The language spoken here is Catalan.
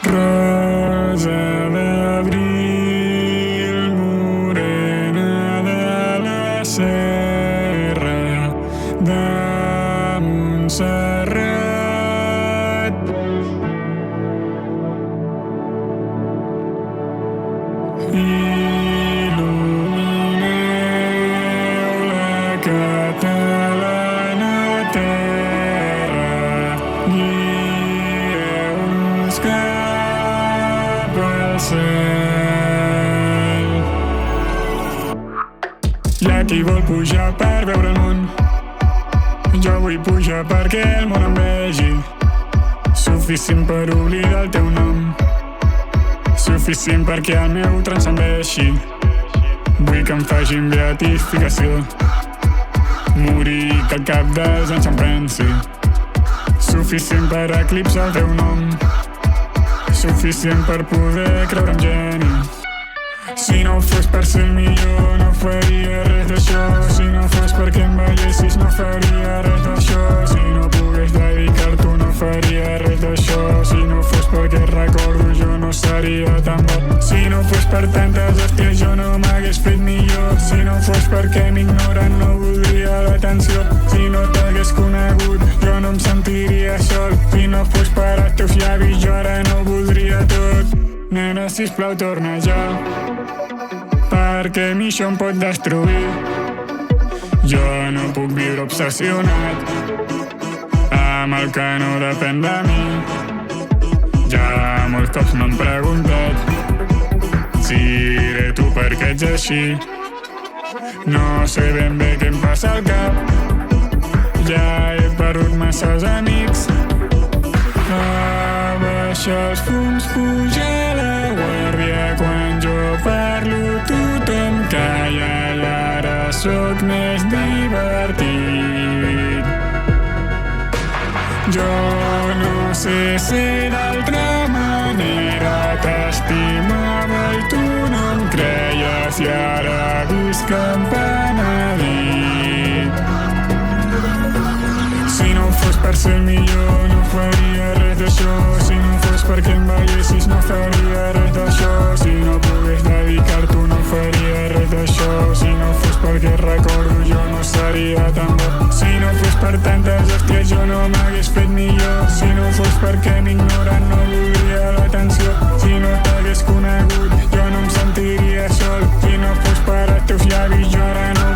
Rosa d'abril, morena de la serra de Montserrat. Il·lumineu la catalana terra, guieu-nos cap al cel. Hi ha qui vol pujar per veure el món, jo vull pujar perquè el món em vegi, suficient per oblidar el teu nom, suficient perquè el meu transcendeixi. Vull que em facin beatificació, morir que al cap dels anys em pensi, suficient per eclipsar el teu nom, suficient per poder creure en geni. Si no fos per ser el millor no faria res d'això, si no fos perquè em veiessis no faria res d'això, si no pogués dedicar-t'ho no faria res d'això, si no fos perquè recordo jo no seria tan bo, si no fos per tantes hòsties jo no m'hagués fet millor, si no fos perquè m'ignoren no voldria l'atenció, si no t'hagués conegut jo no em sentiria sol, si no fos per els teus llavis jo ara no voldria tot. Nena, sisplau, torna ja, perquè a mi això em pot destruir. Jo no puc viure obsessionat amb el que no depèn de mi. Ja molts cops m'han preguntat si era tu perquè ets així. No sé ben bé què em passa al cap, ja he perdut masses amics. Abaixa els fums, puja la guàrdia, quan jo parlo tothom calla i ara sóc més divertit. Jo no sé ser d'altra manera, t'estimava i tu no em creies i ara visc empenedit. Si no fos per ser el millor no faria res d'això, si no fos perquè em veiessis no faria res d'això, si no pogués dedicar-t'ho no faria res d'això, si no fos perquè recordo jo no seria tan bo, si no fos per tantes hòsties jo no m'hagués fet millor, si no fos perquè m'ignoren no voldria l'atenció, si no t'hagués conegut jo no em sentiria sol, si no fos per els teus llavis jo ara no